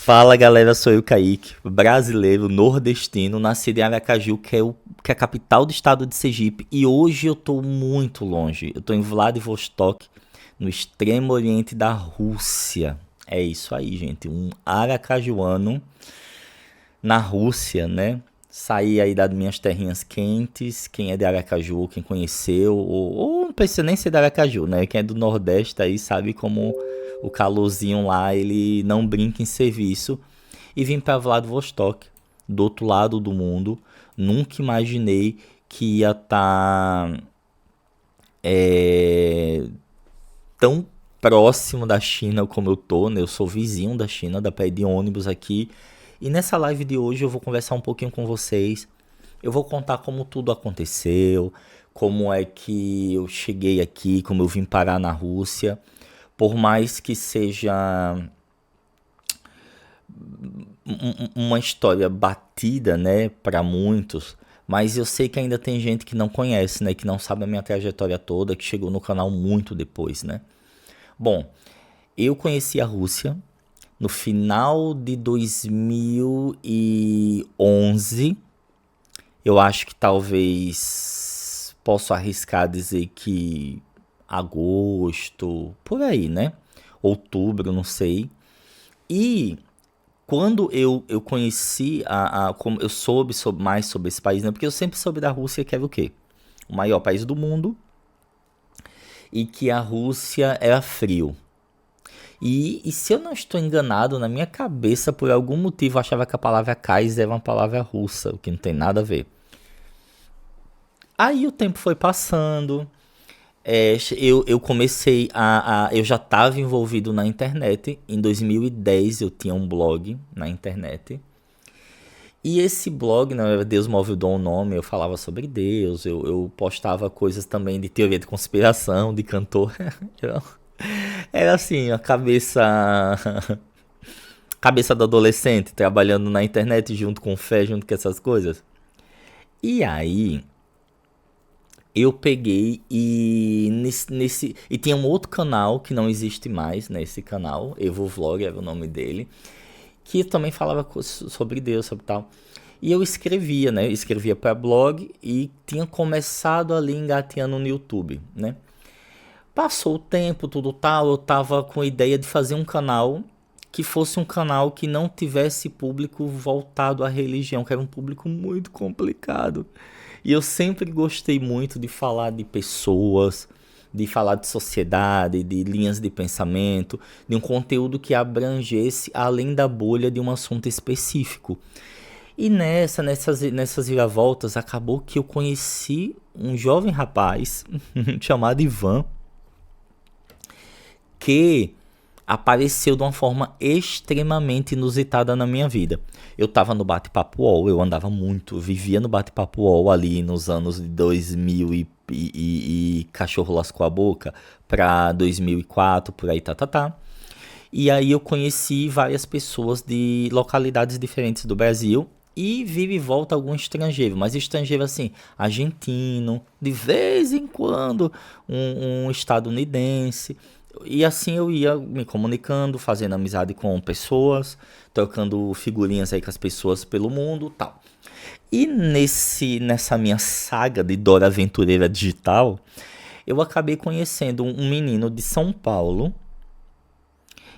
Fala galera, sou eu, Kaique, brasileiro, nordestino, nascido em Aracaju, que é a capital do estado de Sergipe, e hoje eu tô muito longe, eu tô em Vladivostok, no extremo oriente da Rússia. É isso aí, gente, um aracajuano na Rússia, né? Saí aí das minhas terrinhas quentes, quem é de Aracaju, quem conheceu, ou não precisa nem ser de Aracaju, né? Quem é do Nordeste aí sabe como o calorzinho lá, ele não brinca em serviço. E vim para Vladivostok, do outro lado do mundo. Nunca imaginei que ia estar tão próximo da China como eu tô, né? Eu sou vizinho da China, dá pra ir de ônibus aqui. E nessa live de hoje eu vou conversar um pouquinho com vocês. Eu vou contar como tudo aconteceu, como é que eu cheguei aqui, como eu vim parar na Rússia. Por mais que seja uma história batida, né, para muitos, mas eu sei que ainda tem gente que não conhece, né, que não sabe a minha trajetória toda, que chegou no canal muito depois, né? Bom, eu conheci a Rússia no final de 2011. Eu acho que talvez posso arriscar dizer que agosto, por aí, né? Outubro, não sei. E quando eu conheci como eu soube mais sobre esse país, né? Porque eu sempre soube da Rússia, que era o quê? O maior país do mundo e que a Rússia era frio. E se eu não estou enganado, na minha cabeça, por algum motivo, eu achava que a palavra Kaiser era uma palavra russa, o que não tem nada a ver. Aí o tempo foi passando, eu comecei eu já estava envolvido na internet. Em 2010 eu tinha um blog na internet. E esse blog, né, Deus Move o Dom, o nome, eu falava sobre Deus, eu postava coisas também de teoria de conspiração, de cantor. Era assim, a cabeça do adolescente, trabalhando na internet junto com fé, junto com essas coisas. E aí, eu peguei e tinha um outro canal que não existe mais, né, esse canal, Evo Vlog era o nome dele, que também falava sobre Deus, sobre tal. E eu escrevia, né? Eu escrevia para blog e tinha começado ali engateando no YouTube, né? Passou o tempo, tudo tal, eu tava com a ideia de fazer um canal que fosse um canal que não tivesse público voltado à religião, que era um público muito complicado. E eu sempre gostei muito de falar de pessoas, de falar de sociedade, de linhas de pensamento, de um conteúdo que abrangesse além da bolha de um assunto específico. E nessas viravoltas, acabou que eu conheci um jovem rapaz chamado Ivan, que apareceu de uma forma extremamente inusitada na minha vida. Eu tava no bate-papo UOL, eu andava muito, vivia no bate-papo UOL ali nos anos de 2000 e cachorro lascou a boca, pra 2004, por aí, tá, tá, tá. E aí eu conheci várias pessoas de localidades diferentes do Brasil e vira e volta algum estrangeiro, mas estrangeiro assim, argentino, de vez em quando um estadunidense. E assim eu ia me comunicando, fazendo amizade com pessoas, trocando figurinhas aí com as pessoas pelo mundo, tal. E nessa minha saga de Dora Aventureira digital, eu acabei conhecendo um menino de São Paulo.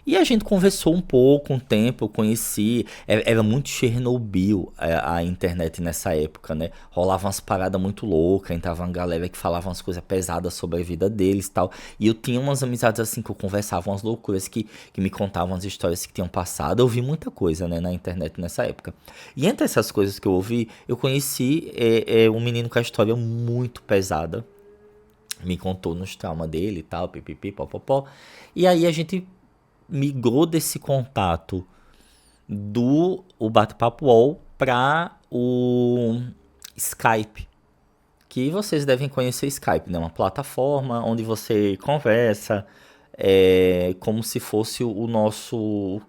E a gente conversou um pouco, um tempo, eu conheci. Era muito Chernobyl a internet nessa época, né? Rolava umas paradas muito loucas, entrava uma galera que falava umas coisas pesadas sobre a vida deles e tal. E eu tinha umas amizades assim que eu conversava umas loucuras que me contavam as histórias que tinham passado. Eu vi muita coisa, né, na internet nessa época. E entre essas coisas que eu ouvi, eu conheci um menino com a história muito pesada. Me contou nos traumas dele e tal, pipipi, popopó. E aí a gente migrou desse contato do o bate-papo UOL para o Skype, que vocês devem conhecer Skype, né? Uma plataforma onde você conversa, como se fosse o nosso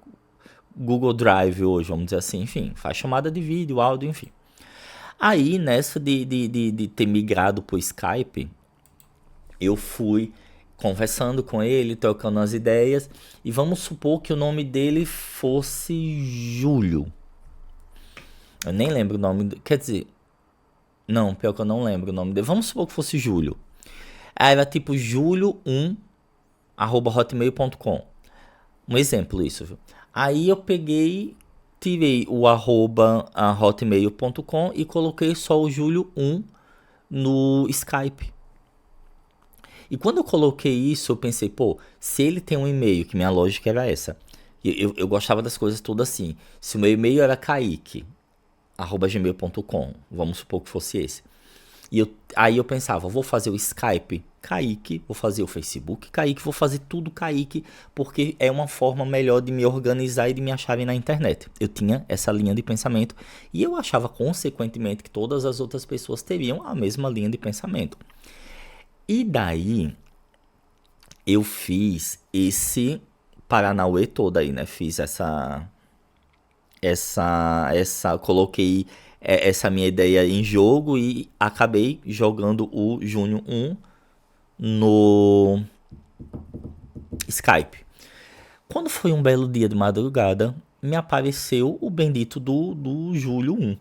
Google Drive hoje, vamos dizer assim, enfim, faz chamada de vídeo, áudio, enfim. Aí, nessa de ter migrado pro Skype, eu fui conversando com ele, trocando as ideias. E vamos supor que o nome dele fosse Júlio. Eu nem lembro o nome. Quer dizer, não, pior que eu não lembro o nome dele. Vamos supor que fosse Júlio. Aí era tipo julio1@hotmail.com. Um exemplo isso, viu? Aí eu peguei, tirei o arroba hotmail.com e coloquei só o Júlio1 no Skype. E quando eu coloquei isso, eu pensei, pô, se ele tem um e-mail, que minha lógica era essa. Eu gostava das coisas todas assim. Se o meu e-mail era kaique@gmail.com, vamos supor que fosse esse. Aí eu pensava, vou fazer o Skype Kaique, vou fazer o Facebook Kaique, vou fazer tudo Kaique, porque é uma forma melhor de me organizar e de me acharem na internet. Eu tinha essa linha de pensamento e eu achava consequentemente que todas as outras pessoas teriam a mesma linha de pensamento. E daí eu fiz esse Paranauê todo aí, né? Fiz coloquei essa minha ideia em jogo e acabei jogando o Júnior 1 no Skype. Quando foi um belo dia de madrugada, me apareceu o bendito do Júlio 1,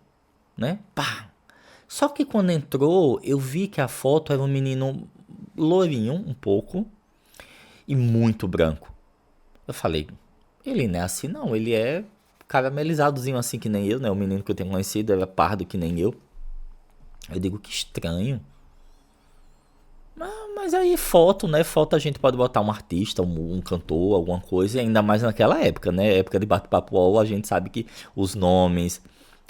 né? Pá! Só que quando entrou, eu vi que a foto era um menino lourinho, um pouco, e muito branco. Eu falei, ele não é assim não, ele é caramelizadozinho assim que nem eu, né? O menino que eu tenho conhecido era pardo que nem eu. Eu digo, que estranho. Mas aí foto, né? Foto a gente pode botar um artista, um cantor, alguma coisa, e ainda mais naquela época, né? Época de bate-papo UOL, a gente sabe que os nomes,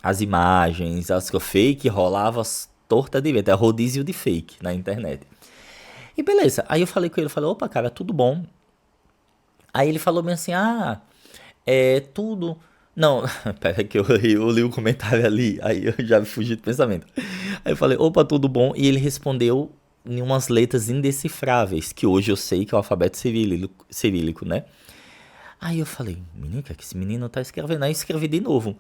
as imagens, as fake rolava torta de vento, é rodízio de fake na internet. E beleza, aí eu falei com ele, falei, opa, cara, tudo bom? Aí ele falou bem assim, é tudo. Não, pera que eu li o comentário ali, aí eu já fugi do pensamento. Aí eu falei, opa, tudo bom? E ele respondeu em umas letras indecifráveis, que hoje eu sei que é o alfabeto cirílico, né? Aí eu falei, menino, o que é que esse menino tá escrevendo? Aí eu escrevi de novo,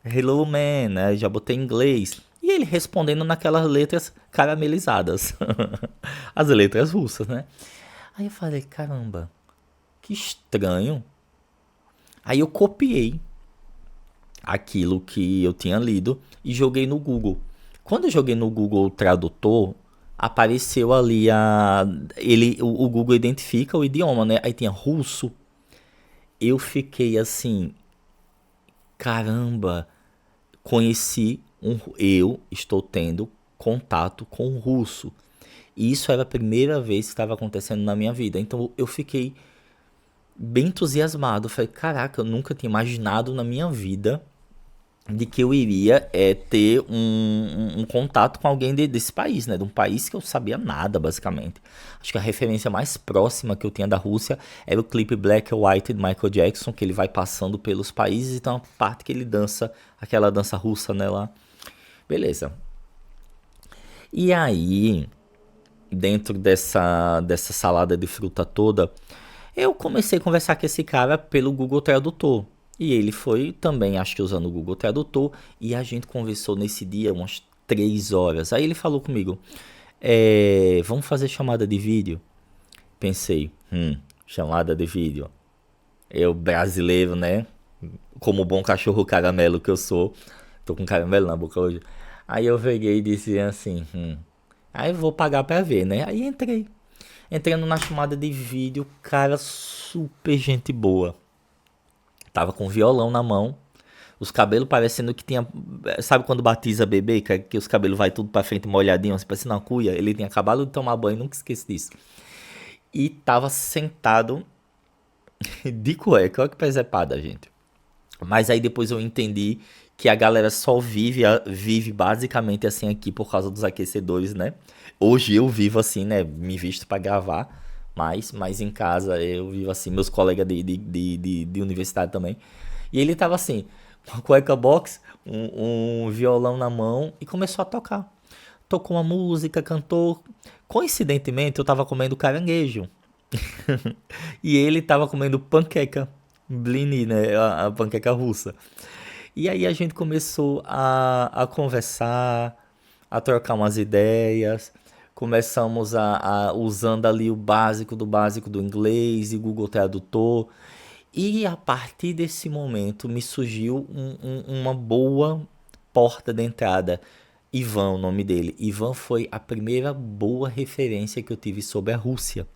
hello man, né? Já botei em inglês. E ele respondendo naquelas letras caramelizadas, as letras russas, né? Aí eu falei, caramba, que estranho. Aí eu copiei aquilo que eu tinha lido e joguei no Google. Quando eu joguei no Google Tradutor, apareceu ali o Google identifica o idioma, né? Aí tinha russo. Eu fiquei assim, caramba, eu estou tendo contato com o russo. E isso era a primeira vez que estava acontecendo na minha vida. Então eu fiquei bem entusiasmado. Falei, caraca, eu nunca tinha imaginado na minha vida de que eu iria ter um contato com alguém desse país, né? De um país que eu sabia nada, basicamente. Acho que a referência mais próxima que eu tinha da Rússia era o clipe Black or White de Michael Jackson, que ele vai passando pelos países e tem uma parte que ele dança, aquela dança russa, né, lá. Beleza. E aí, dentro dessa salada de fruta toda, eu comecei a conversar com esse cara pelo Google Tradutor. E ele foi também, acho que usando o Google Tradutor, e a gente conversou nesse dia umas 3 horas. Aí ele falou comigo, vamos fazer chamada de vídeo? Pensei, chamada de vídeo. Eu, brasileiro, né? Como bom cachorro caramelo que eu sou. Tô com caramelo na boca hoje. Aí eu peguei e disse assim, aí eu vou pagar pra ver, né? Aí entrei. Entrando na chamada de vídeo, cara, super gente boa. Tava com violão na mão, os cabelos parecendo que tinha. Sabe quando batiza bebê, que os cabelos vai tudo pra frente molhadinho, assim, parecendo uma cuia? Ele tinha acabado de tomar banho, nunca esqueço disso. E tava sentado de cueca, olha que presepada, gente. Mas aí depois eu entendi que a galera só vive basicamente assim aqui por causa dos aquecedores, né? Hoje eu vivo assim, né? Me visto pra gravar. Mas em casa eu vivo assim, meus colegas de universidade também. E ele tava assim, com a cueca box, um violão na mão e começou a tocar. Tocou uma música, cantou. Coincidentemente, eu tava comendo caranguejo. E ele tava comendo panqueca, blini, né? A panqueca russa. E aí a gente começou a conversar, a trocar umas ideias. Começamos a usando ali o básico do inglês e Google Tradutor. E a partir desse momento me surgiu uma boa porta de entrada. Ivan, o nome dele. Ivan foi a primeira boa referência que eu tive sobre a Rússia.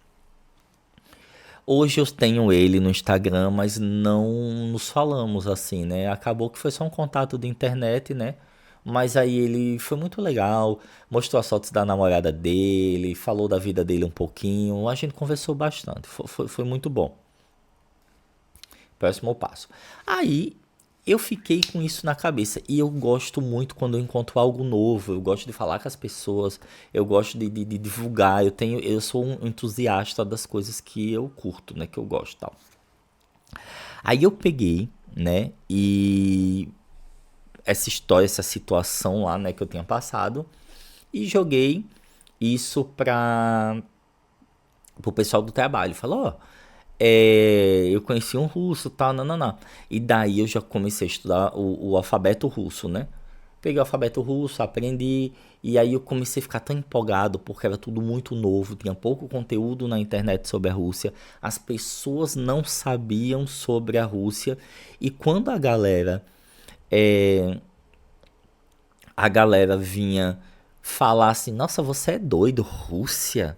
Hoje eu tenho ele no Instagram, mas não nos falamos assim, né? Acabou que foi só um contato de internet, né? Mas aí ele foi muito legal, mostrou as fotos da namorada dele, falou da vida dele um pouquinho, a gente conversou bastante, foi muito bom. Próximo passo. Aí eu fiquei com isso na cabeça e eu gosto muito quando eu encontro algo novo. Eu gosto de falar com as pessoas, eu gosto de divulgar. Eu sou um entusiasta das coisas que eu curto, né? Que eu gosto e tal. Aí eu peguei, né? E essa história, essa situação lá, né? Que eu tinha passado e joguei isso para pro pessoal do trabalho. Falou, ó, eu conheci um russo, tal, não, não, não. E daí eu já comecei a estudar o alfabeto russo, né? Peguei o alfabeto russo, aprendi, e aí eu comecei a ficar tão empolgado, porque era tudo muito novo, tinha pouco conteúdo na internet sobre a Rússia, as pessoas não sabiam sobre a Rússia, e quando é, a galera vinha falar assim, nossa, você é doido, Rússia?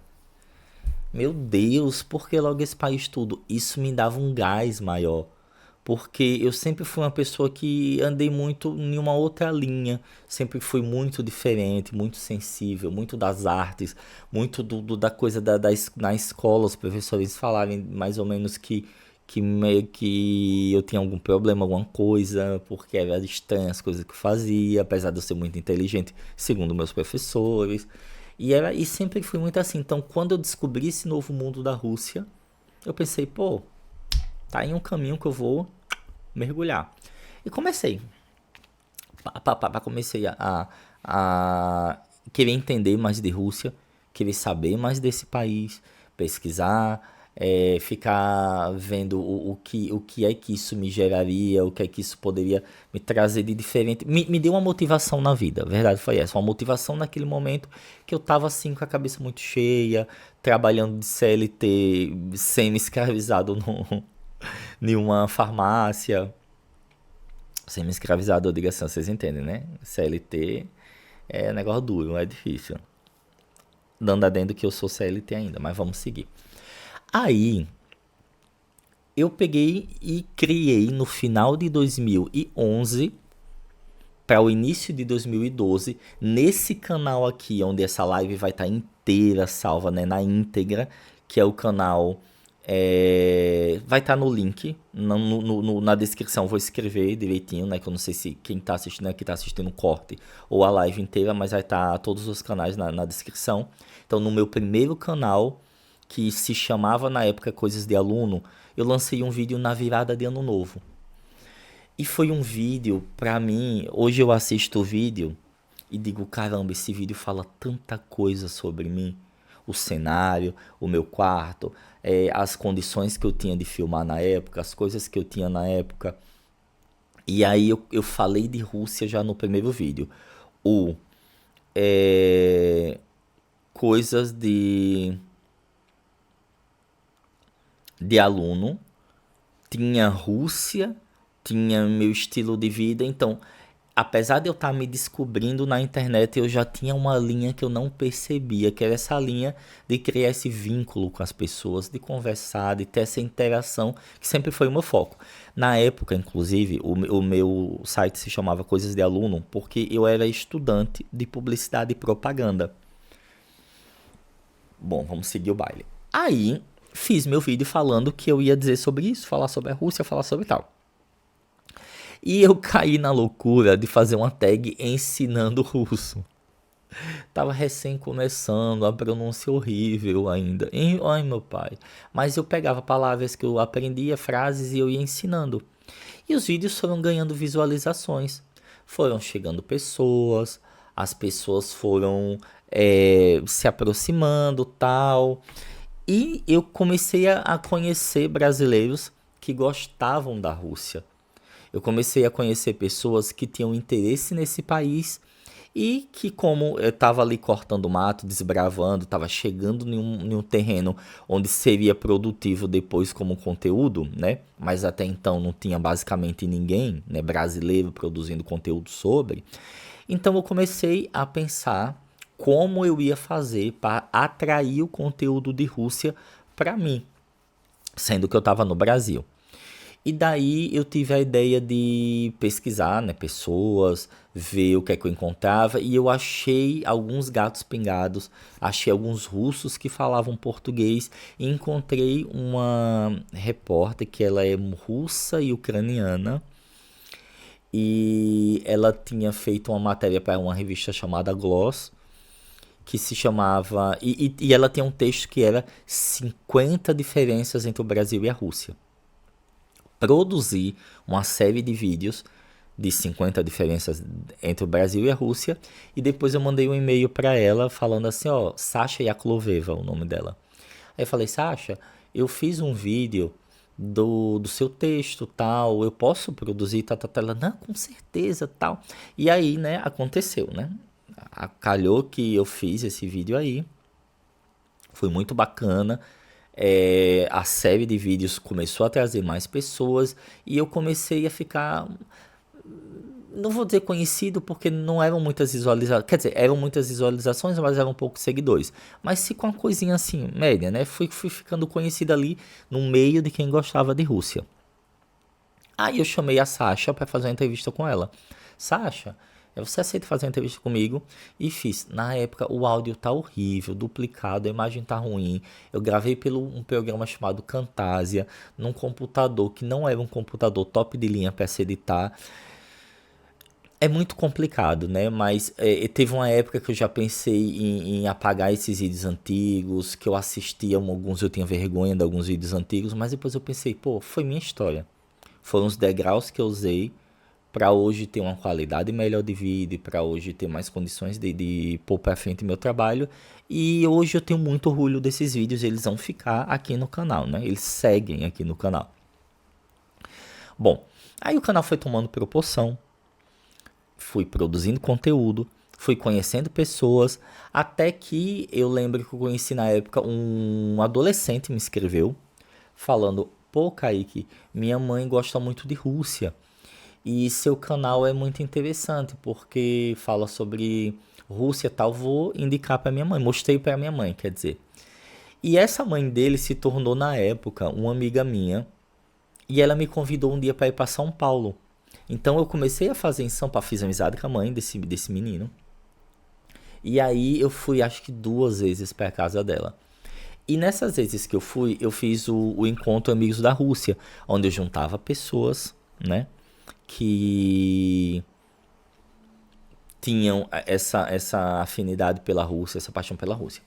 Meu Deus, por que logo esse país tudo? Isso me dava um gás maior. Porque eu sempre fui uma pessoa que andei muito em uma outra linha. Sempre fui muito diferente, muito sensível, muito das artes, muito da coisa na escola, os professores falarem mais ou menos que meio que eu tinha algum problema, alguma coisa, porque era estranho as coisas que eu fazia, apesar de eu ser muito inteligente, segundo meus professores. E sempre fui muito assim. Então, quando eu descobri esse novo mundo da Rússia, eu pensei, pô, tá aí um caminho que eu vou mergulhar. E comecei. Comecei a querer entender mais de Rússia, querer saber mais desse país, pesquisar, ficar vendo o que é que isso me geraria, o que é que isso poderia me trazer de diferente. Me deu uma motivação na vida, a verdade foi essa. Uma motivação naquele momento que eu tava assim com a cabeça muito cheia, trabalhando de CLT, semi-escravizado em uma farmácia. Semi-escravizado, eu digo assim, vocês entendem, né? CLT é negócio duro, é difícil. Dando adendo que eu sou CLT ainda, mas vamos seguir. Aí, eu peguei e criei no final de 2011 para o início de 2012, nesse canal aqui, onde essa live vai estar inteira salva, né, na íntegra, que é o canal, vai estar no link, na descrição, vou escrever direitinho, né, que eu não sei se quem está assistindo aqui está assistindo o corte ou a live inteira, mas vai estar todos os canais na descrição. Então, no meu primeiro canal, que se chamava na época Coisas de Aluno, eu lancei um vídeo na virada de ano novo. E foi um vídeo, pra mim, hoje eu assisto o vídeo e digo, caramba, esse vídeo fala tanta coisa sobre mim. O cenário, o meu quarto, as condições que eu tinha de filmar na época, as coisas que eu tinha na época. E aí eu falei de Rússia já no primeiro vídeo. O coisas de aluno, tinha Rússia, tinha meu estilo de vida, então, apesar de eu estar me descobrindo na internet, eu já tinha uma linha que eu não percebia, que era essa linha de criar esse vínculo com as pessoas, de conversar, de ter essa interação, que sempre foi o meu foco. Na época, inclusive, o meu site se chamava Coisas de Aluno, porque eu era estudante de publicidade e propaganda. Bom, vamos seguir o baile. Aí, fiz meu vídeo falando que eu ia dizer sobre isso, falar sobre a Rússia, falar sobre tal. E eu caí na loucura de fazer uma tag ensinando russo. Tava recém começando, a pronúncia horrível ainda. Ai, meu pai. Mas eu pegava palavras que eu aprendia, frases e eu ia ensinando. E os vídeos foram ganhando visualizações. Foram chegando pessoas, as pessoas foram se aproximando, tal. E eu comecei a conhecer brasileiros que gostavam da Rússia. Eu comecei a conhecer pessoas que tinham interesse nesse país E que como eu tava ali cortando mato, desbravando, tava chegando em um terreno onde seria produtivo depois como conteúdo, né? Mas até então não tinha basicamente ninguém, né, brasileiro produzindo conteúdo sobre. Então eu comecei a pensar como eu ia fazer para atrair o conteúdo de Rússia para mim, sendo que eu estava no Brasil. E daí eu tive a ideia de pesquisar, né, pessoas, ver o que é que eu encontrava e eu achei alguns gatos pingados, achei alguns russos que falavam português e encontrei uma repórter que ela é russa e ucraniana e ela tinha feito uma matéria para uma revista chamada Gloss, que se chamava e ela tinha um texto que era 50 diferenças entre o Brasil e a Rússia. Produzi uma série de vídeos de 50 diferenças entre o Brasil e a Rússia e depois eu mandei um e-mail para ela falando assim, ó, Sasha Yakloveva, o nome dela. Aí eu falei, Sasha, eu fiz um vídeo do seu texto, tal, eu posso produzir, tal, tal, tal. Ela, não, com certeza, tal. E aí, né, aconteceu, né? Calhou que eu fiz esse vídeo aí, foi muito bacana. A série de vídeos começou a trazer mais pessoas e eu comecei a ficar, não vou dizer conhecido porque não eram muitas visualizações, quer dizer, eram muitas visualizações, mas eram poucos seguidores. Mas se com uma coisinha assim, média, né? Fui ficando conhecido ali no meio de quem gostava de Rússia. Aí eu chamei a Sasha para fazer uma entrevista com ela. Sasha, você aceita fazer uma entrevista comigo? E fiz. Na época o áudio tá horrível, duplicado, a imagem tá ruim. Eu gravei pelo um programa chamado Camtasia, num computador que não era um computador top de linha para se editar. É muito complicado, né? Mas teve uma época que eu já pensei em apagar esses vídeos antigos, que eu assistia alguns, eu tinha vergonha de alguns vídeos antigos, mas depois eu pensei, pô, foi minha história. Foram os degraus que eu usei para hoje ter uma qualidade melhor de vida, para hoje ter mais condições de pôr para frente meu trabalho. E hoje eu tenho muito orgulho desses vídeos, eles vão ficar aqui no canal, né? Eles seguem aqui no canal. Bom, aí o canal foi tomando proporção, fui produzindo conteúdo, fui conhecendo pessoas, até que eu lembro que eu conheci na época um adolescente me escreveu falando, pô, Kaique, minha mãe gosta muito de Rússia e seu canal é muito interessante porque fala sobre Rússia e tal, vou indicar para minha mãe, mostrei para minha mãe, quer dizer. E essa mãe dele se tornou na época uma amiga minha e ela me convidou um dia para ir para São Paulo. Então eu comecei a fazer em São Paulo, fiz amizade com a mãe desse menino. E aí eu fui acho que 2 vezes para casa dela. E nessas vezes que eu fui, eu fiz o encontro Amigos da Rússia, onde eu juntava pessoas, né, que tinham essa afinidade pela Rússia, essa paixão pela Rússia.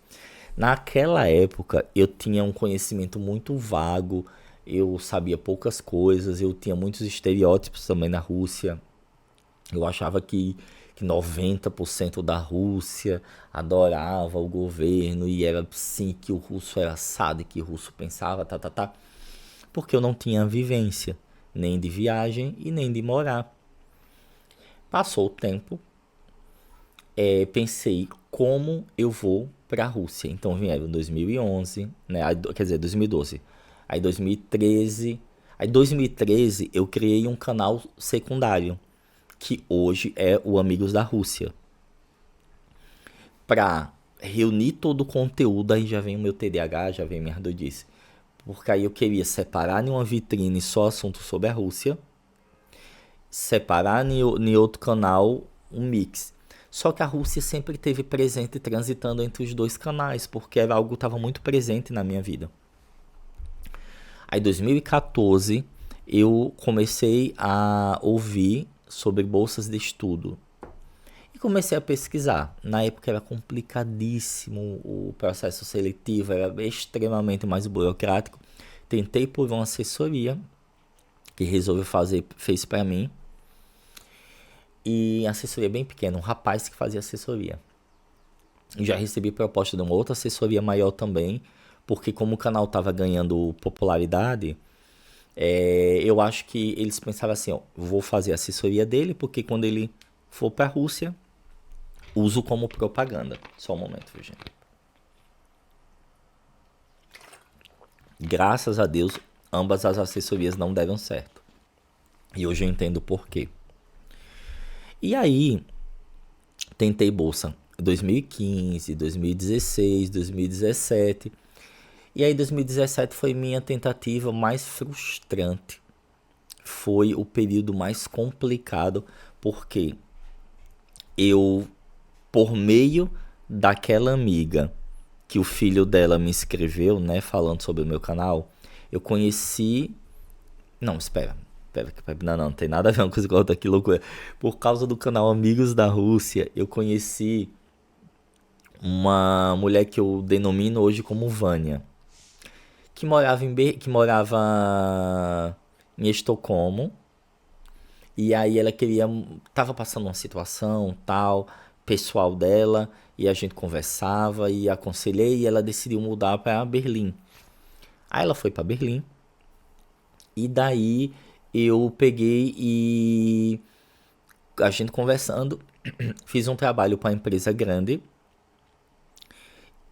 Naquela época eu tinha um conhecimento muito vago, eu sabia poucas coisas, eu tinha muitos estereótipos também na Rússia. Eu achava que 90% da Rússia adorava o governo e era assim que o russo era assado e que o russo pensava, tá, tá, tá. Porque eu não tinha vivência, nem de viagem e nem de morar. Passou o tempo, pensei como eu vou para a Rússia. Então vieram 2011, né? Quer dizer, 2012. Aí 2013. Aí 2013 eu criei um canal secundário, que hoje é o Amigos da Rússia. Para reunir todo o conteúdo, aí já vem o meu TDAH, já vem minha doidice. Porque aí eu queria separar em uma vitrine só assunto sobre a Rússia, separar em outro canal um mix. Só que a Rússia sempre esteve presente transitando entre os dois canais, porque era algo que estava muito presente na minha vida. Aí em 2014 eu comecei a ouvir sobre bolsas de estudo e comecei a pesquisar. Na época era complicadíssimo o processo seletivo, era extremamente mais burocrático. Tentei por uma assessoria que resolveu fez para mim. E assessoria bem pequena, um rapaz que fazia assessoria. Já recebi proposta de uma outra assessoria maior também, porque como o canal estava ganhando popularidade, eu acho que eles pensavam assim, ó, vou fazer a assessoria dele, porque quando ele for para a Rússia, uso como propaganda. Só um momento, Virginia. Graças a Deus, ambas as assessorias não deram certo. E hoje eu entendo o porquê. E aí, tentei bolsa 2015, 2016, 2017. E aí 2017 foi minha tentativa mais frustrante. Foi o período mais complicado, porque eu, por meio daquela amiga que o filho dela me escreveu, né, falando sobre o meu canal, eu conheci... Não, espera. Não tem nada a ver uma coisa com a outra, que loucura. Por causa do canal Amigos da Rússia, eu conheci uma mulher que eu denomino hoje como Vânia, que morava em Estocolmo. E aí ela tava passando uma situação tal, pessoal dela, e a gente conversava e aconselhei, e ela decidiu mudar para Berlim. Aí ela foi para Berlim, e daí eu peguei e a gente conversando, fiz um trabalho para empresa grande,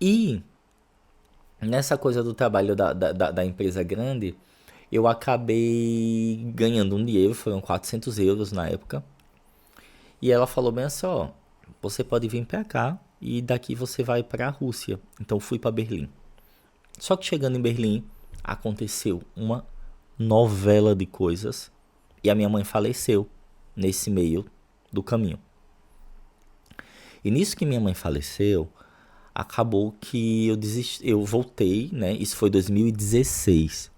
e nessa coisa do trabalho da empresa grande, eu acabei ganhando um dinheiro, foram 400 euros na época. E ela falou bem assim, ó, você pode vir pra cá e daqui você vai pra Rússia. Então eu fui pra Berlim. Só que chegando em Berlim, aconteceu uma novela de coisas e a minha mãe faleceu nesse meio do caminho. E nisso que minha mãe faleceu, acabou que eu voltei, né? Isso foi 2016.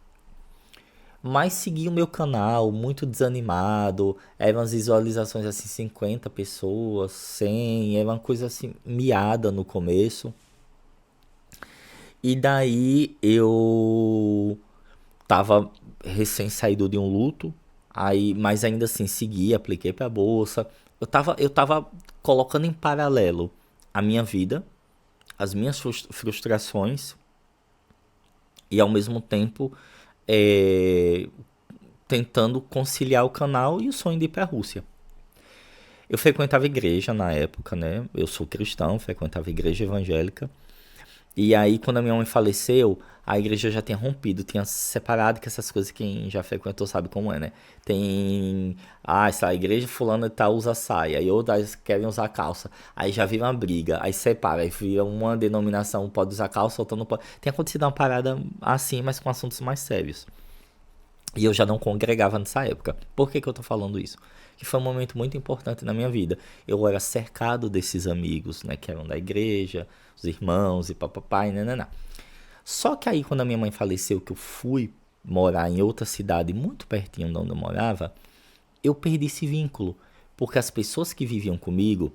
Mas segui o meu canal muito desanimado. Eram as visualizações assim, 50 pessoas, 100, era uma coisa assim, miada no começo. E daí eu tava recém saído de um luto, aí, mas ainda assim segui, apliquei pra bolsa. Eu tava colocando em paralelo a minha vida, as minhas frustrações e ao mesmo tempo é, tentando conciliar o canal e o sonho de ir pra Rússia. Eu frequentava igreja na época, né? Eu sou cristão, frequentava igreja evangélica. E aí, quando a minha mãe faleceu, a igreja já tinha rompido, tinha separado, que essas coisas quem já frequentou sabe como é, né? Tem, essa igreja fulana e tal usa saia, e outras querem usar calça. Aí já vira uma briga, aí separa, aí vira uma denominação pode usar calça, outra não pode. Tem acontecido uma parada assim, mas com assuntos mais sérios. E eu já não congregava nessa época. Por que que eu tô falando isso? Que foi um momento muito importante na minha vida. Eu era cercado desses amigos, né, que eram da igreja, os irmãos e papai, né. Só que aí, quando a minha mãe faleceu, que eu fui morar em outra cidade, muito pertinho de onde eu morava, eu perdi esse vínculo. Porque as pessoas que viviam comigo,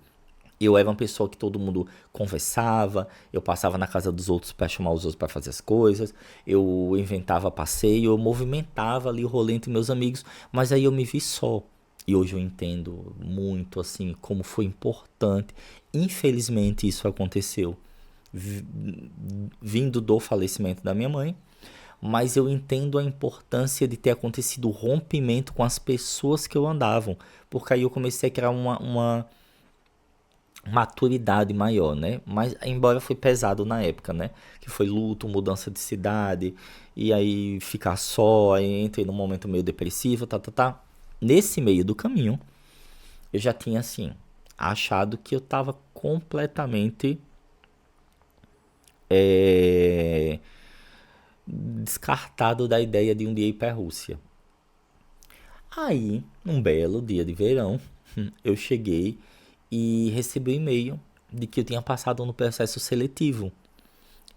eu era uma pessoa que todo mundo conversava, eu passava na casa dos outros para chamar os outros para fazer as coisas, eu inventava passeio, eu movimentava ali o rolê entre meus amigos, mas aí eu me vi só. E hoje eu entendo muito assim como foi importante. Infelizmente isso aconteceu vindo do falecimento da minha mãe, mas eu entendo a importância de ter acontecido o rompimento com as pessoas que eu andava, porque aí eu comecei a criar uma maturidade maior, né? Mas embora foi pesado na época, né? Que foi luto, mudança de cidade, e aí ficar só, aí entrei num momento meio depressivo, tá. Nesse meio do caminho, eu já tinha assim achado que eu tava completamente descartado da ideia de um dia ir pra Rússia. Aí, num belo dia de verão, eu cheguei e recebi um e-mail de que eu tinha passado no processo seletivo.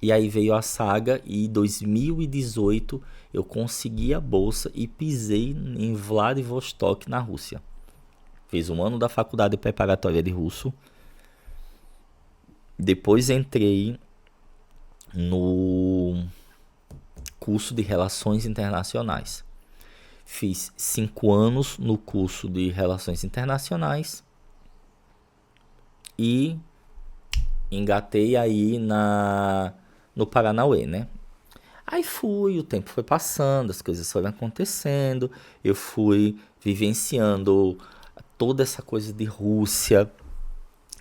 E aí veio a saga e em 2018 eu consegui a bolsa e pisei em Vladivostok, na Rússia. Fiz um ano da faculdade preparatória de russo. Depois entrei no curso de Relações Internacionais. Fiz 5 anos no curso de Relações Internacionais e engatei aí no Paranauê, né? Aí fui, o tempo foi passando, as coisas foram acontecendo, eu fui vivenciando toda essa coisa de Rússia,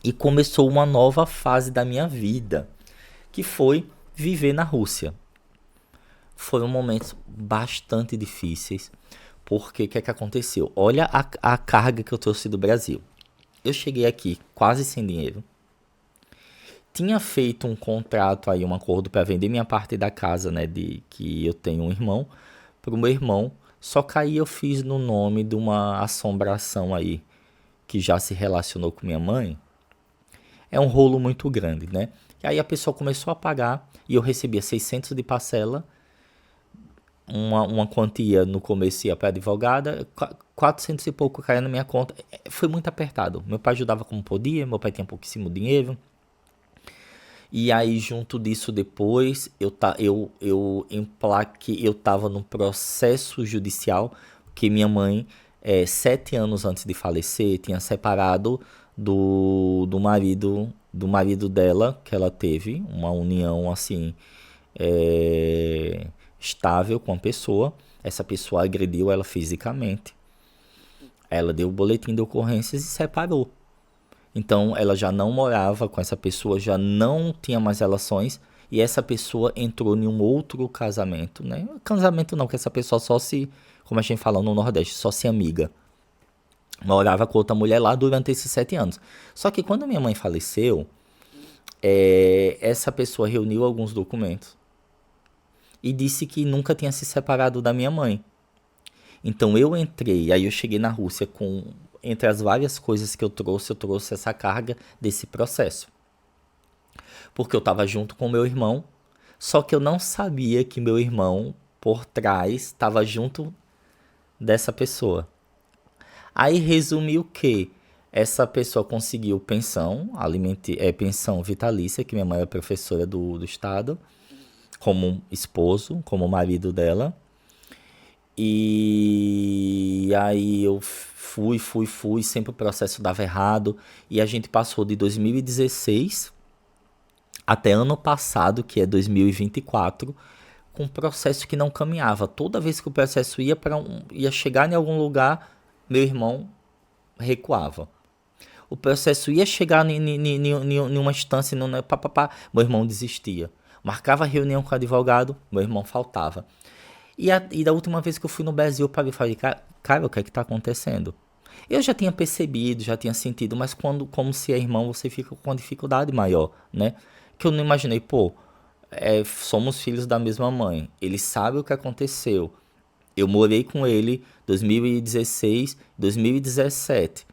e começou uma nova fase da minha vida, que foi viver na Rússia. Foram momentos bastante difíceis, porque o que é que aconteceu? Olha a carga que eu trouxe do Brasil. Eu cheguei aqui quase sem dinheiro. Tinha feito um contrato aí, um acordo para vender minha parte da casa, né, de que eu tenho um irmão, pro meu irmão. Só que aí eu fiz no nome de uma assombração aí que já se relacionou com minha mãe. É um rolo muito grande, né? E aí a pessoa começou a pagar e eu recebia 600 de parcela, uma quantia no começo ia para advogada, 400 e pouco caía na minha conta. Foi muito apertado. Meu pai ajudava como podia, meu pai tinha pouquíssimo dinheiro. E aí, junto disso, depois, eu emplaquei, eu tava num processo judicial, que minha mãe, 7 anos antes de falecer, tinha separado do marido dela, que ela teve, uma união, assim, estável com a pessoa. Essa pessoa agrediu ela fisicamente. Ela deu o boletim de ocorrências e separou. Então ela já não morava com essa pessoa, já não tinha mais relações e essa pessoa entrou em um outro casamento, né? Casamento não, que essa pessoa só se, como a gente fala no Nordeste, só se amiga. Morava com outra mulher lá durante esses 7 anos. Só que quando minha mãe faleceu, essa pessoa reuniu alguns documentos e disse que nunca tinha se separado da minha mãe. Então eu entrei, aí eu cheguei na Rússia com, entre as várias coisas que eu trouxe essa carga desse processo. Porque eu estava junto com meu irmão, só que eu não sabia que meu irmão, por trás, estava junto dessa pessoa. Aí resumiu que essa pessoa conseguiu pensão, pensão vitalícia, que minha mãe é professora do estado, como esposo, como marido dela. E aí eu fui, sempre o processo dava errado. E a gente passou de 2016 até ano passado, que é 2024, com um processo que não caminhava. Toda vez que o processo ia chegar em algum lugar, meu irmão recuava. O processo ia chegar em uma instância, meu irmão desistia. Marcava reunião com o advogado, meu irmão faltava. E da última vez que eu fui no Brasil, eu parei e falei, cara, o que é que tá acontecendo? Eu já tinha percebido, já tinha sentido, mas como se é irmão, você fica com uma dificuldade maior, né? Que eu não imaginei, pô, somos filhos da mesma mãe, ele sabe o que aconteceu. Eu morei com ele 2016, 2017.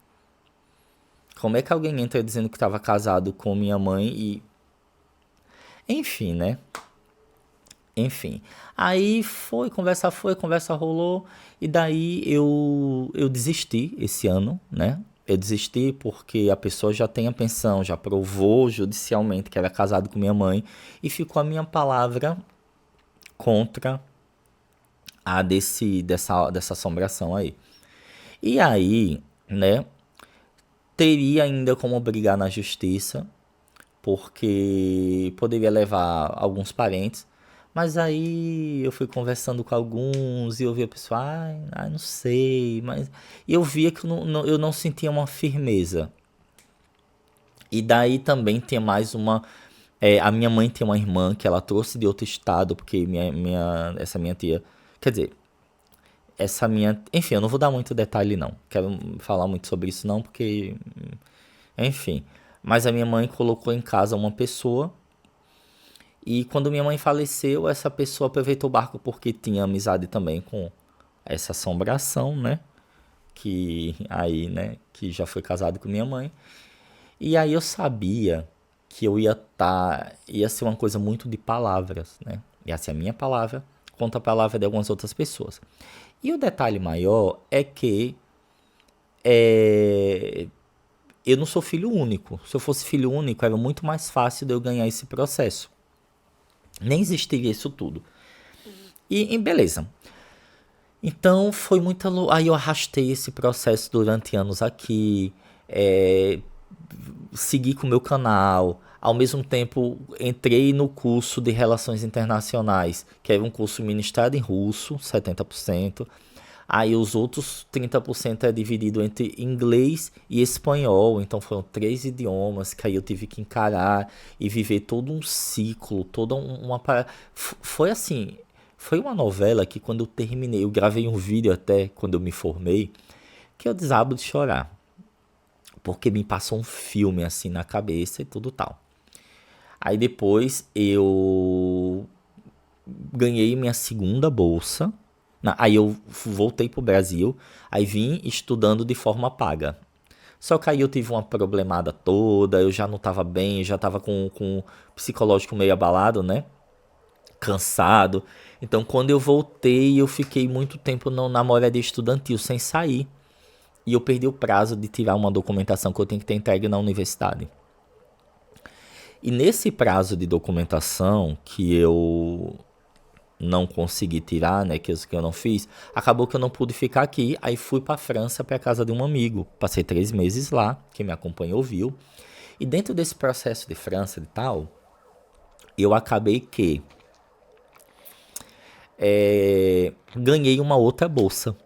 Como é que alguém entra dizendo que estava casado com minha mãe e... Enfim, né? Enfim, aí foi, conversa rolou, e daí eu desisti esse ano, né? Eu desisti porque a pessoa já tem a pensão, já provou judicialmente que era casado com minha mãe, e ficou a minha palavra contra a dessa assombração aí. E aí, né, teria ainda como brigar na justiça, porque poderia levar alguns parentes. Mas aí eu fui conversando com alguns e eu via a pessoa, ai, não sei, mas... E eu via que eu não sentia uma firmeza. E daí também tem mais uma... a minha mãe tem uma irmã que ela trouxe de outro estado, porque essa minha tia... Quer dizer, essa minha... Enfim, eu não vou dar muito detalhe não. Quero falar muito sobre isso não, porque... Enfim. Mas a minha mãe colocou em casa uma pessoa. E quando minha mãe faleceu, essa pessoa aproveitou o barco porque tinha amizade também com essa assombração, né? Que aí, né? Que já foi casado com minha mãe. E aí eu sabia que ia ser uma coisa muito de palavras, né? Ia ser a minha palavra contra a palavra de algumas outras pessoas. E o detalhe maior é que eu não sou filho único. Se eu fosse filho único, era muito mais fácil de eu ganhar esse processo. Nem existiria isso tudo. E beleza. Então foi muita... Aí eu arrastei esse processo durante anos aqui. Segui com o meu canal. Ao mesmo tempo entrei no curso de Relações Internacionais, que era um curso ministrado em russo, 70%. Aí os outros 30% é dividido entre inglês e espanhol. Então foram 3 idiomas que aí eu tive que encarar e viver todo um ciclo, toda uma... Foi assim, foi uma novela que quando eu terminei, eu gravei um vídeo até quando eu me formei, que eu desabo de chorar. Porque me passou um filme assim na cabeça e tudo tal. Aí depois eu ganhei minha segunda bolsa. Aí eu voltei pro Brasil, aí vim estudando de forma paga. Só que aí eu tive uma problemada toda, eu já não tava bem, já tava com o psicológico meio abalado, né? Cansado. Então quando eu voltei, eu fiquei muito tempo na moradia estudantil sem sair. E eu perdi o prazo de tirar uma documentação que eu tenho que ter entregue na universidade. E nesse prazo de documentação que eu não consegui tirar, né, que eu não fiz, acabou que eu não pude ficar aqui, aí fui para França, para casa de um amigo, passei 3 meses lá, quem me acompanhou viu, e dentro desse processo de França e tal, eu acabei que ganhei uma outra bolsa,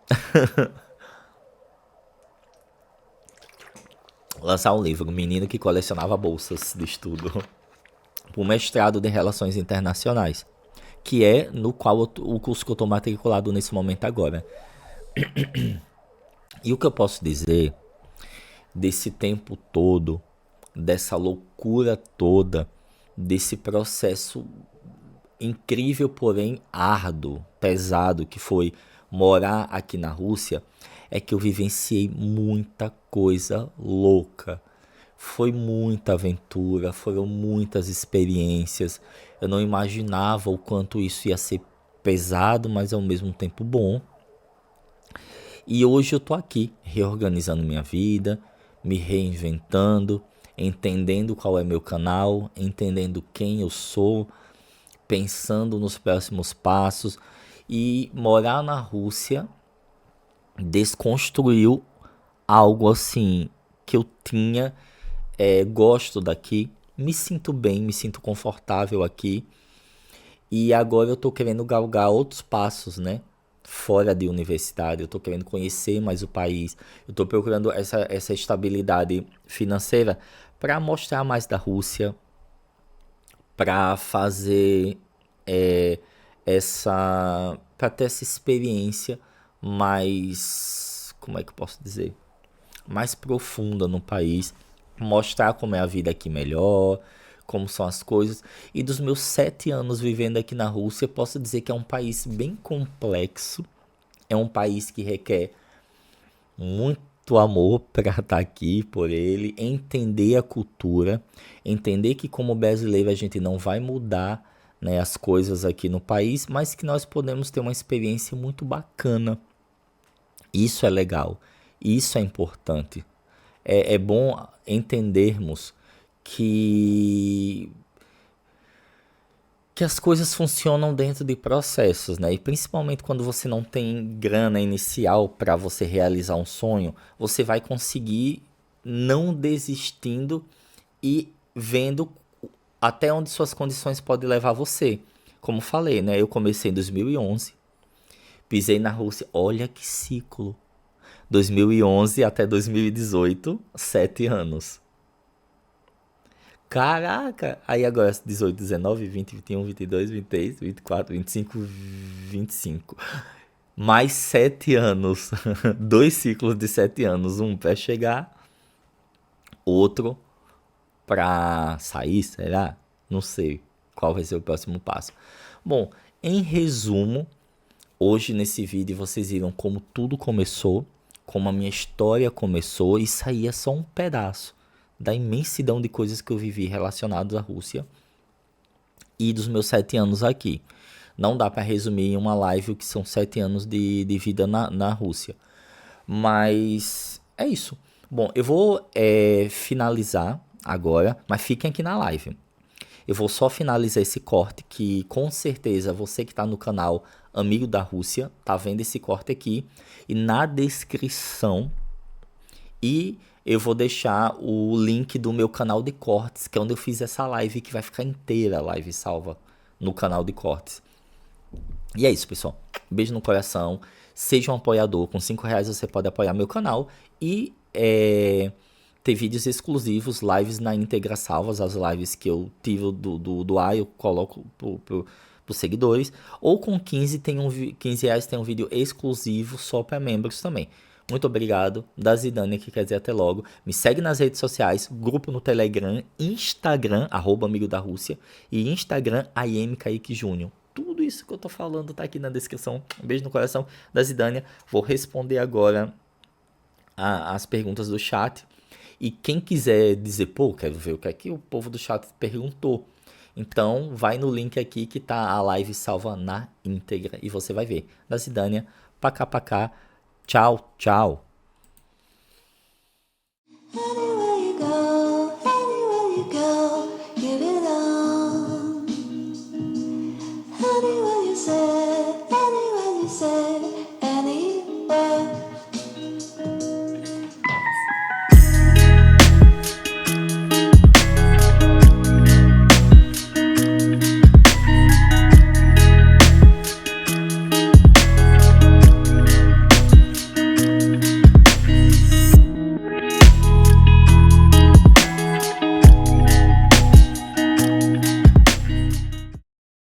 lançar um livro, um menino que colecionava bolsas de estudo, para o mestrado de Relações Internacionais, que é no qual o curso que eu estou matriculado nesse momento agora. E o que eu posso dizer desse tempo todo, dessa loucura toda, desse processo incrível, porém árduo, pesado, que foi morar aqui na Rússia, é que eu vivenciei muita coisa louca. Foi muita aventura, foram muitas experiências. Eu não imaginava o quanto isso ia ser pesado, mas ao mesmo tempo bom. E hoje eu tô aqui, reorganizando minha vida, me reinventando, entendendo qual é meu canal, entendendo quem eu sou, pensando nos próximos passos. E morar na Rússia desconstruiu algo assim que eu tinha. Gosto daqui, me sinto bem, me sinto confortável aqui. E agora eu tô querendo galgar outros passos, né? Fora de universidade, eu tô querendo conhecer mais o país. Eu tô procurando essa estabilidade financeira para mostrar mais da Rússia, para fazer é, para ter essa experiência mais, como é que eu posso dizer? Mais profunda no país, mostrar como é a vida aqui melhor, como são as coisas. E dos meus 7 anos vivendo aqui na Rússia, posso dizer que é um país bem complexo, é um país que requer muito amor para estar aqui por ele, entender a cultura, entender que como brasileiro a gente não vai mudar, né, as coisas aqui no país, mas que nós podemos ter uma experiência muito bacana. Isso é legal, isso é importante. É bom entendermos que que as coisas funcionam dentro de processos, né? E principalmente quando você não tem grana inicial para você realizar um sonho, você vai conseguir não desistindo e vendo até onde suas condições podem levar você. Como falei, né? Eu comecei em 2011, pisei na Rússia, olha que ciclo. 2011 até 2018, 7 anos. Caraca! Aí agora 18, 19, 20, 21, 22, 23, 24, 25, 25. Mais 7 anos. Dois ciclos de 7 anos. Um para chegar, outro para sair, será? Não sei qual vai ser o próximo passo. Bom, em resumo, hoje nesse vídeo vocês viram como tudo começou, como a minha história começou. Isso aí é só um pedaço da imensidão de coisas que eu vivi relacionadas à Rússia e dos meus 7 anos aqui. Não dá para resumir em uma live o que são 7 anos de vida na Rússia. Mas é isso. Bom, eu vou finalizar agora, mas fiquem aqui na live. Eu vou só finalizar esse corte que com certeza você que está no canal Amigo da Rússia tá vendo esse corte aqui. E na descrição eu vou deixar o link do meu canal de cortes, que é onde eu fiz essa live, que vai ficar inteira a live salva no canal de cortes. E é isso, pessoal. Beijo no coração. seja um apoiador. Com R$ 5 você pode apoiar meu canal e ter vídeos exclusivos, lives na íntegra salvas, as lives que eu tive do ar, eu coloco pros seguidores. Ou com 15 reais tem um vídeo exclusivo só para membros também. Muito obrigado, da Zidane, que quer dizer até logo. Me segue nas redes sociais, grupo no Telegram, Instagram, amigo da Rússia, e Instagram, IM Kaique Júnior. Tudo isso que eu tô falando tá aqui na descrição. Um beijo no coração da Zidane. Vou responder agora as perguntas do chat. E quem quiser dizer, pô, quero ver o que é que o povo do chat perguntou. Então, vai no link aqui que tá a live salva na íntegra e você vai ver. Da Zidânia, pacá, pacá. Tchau, tchau.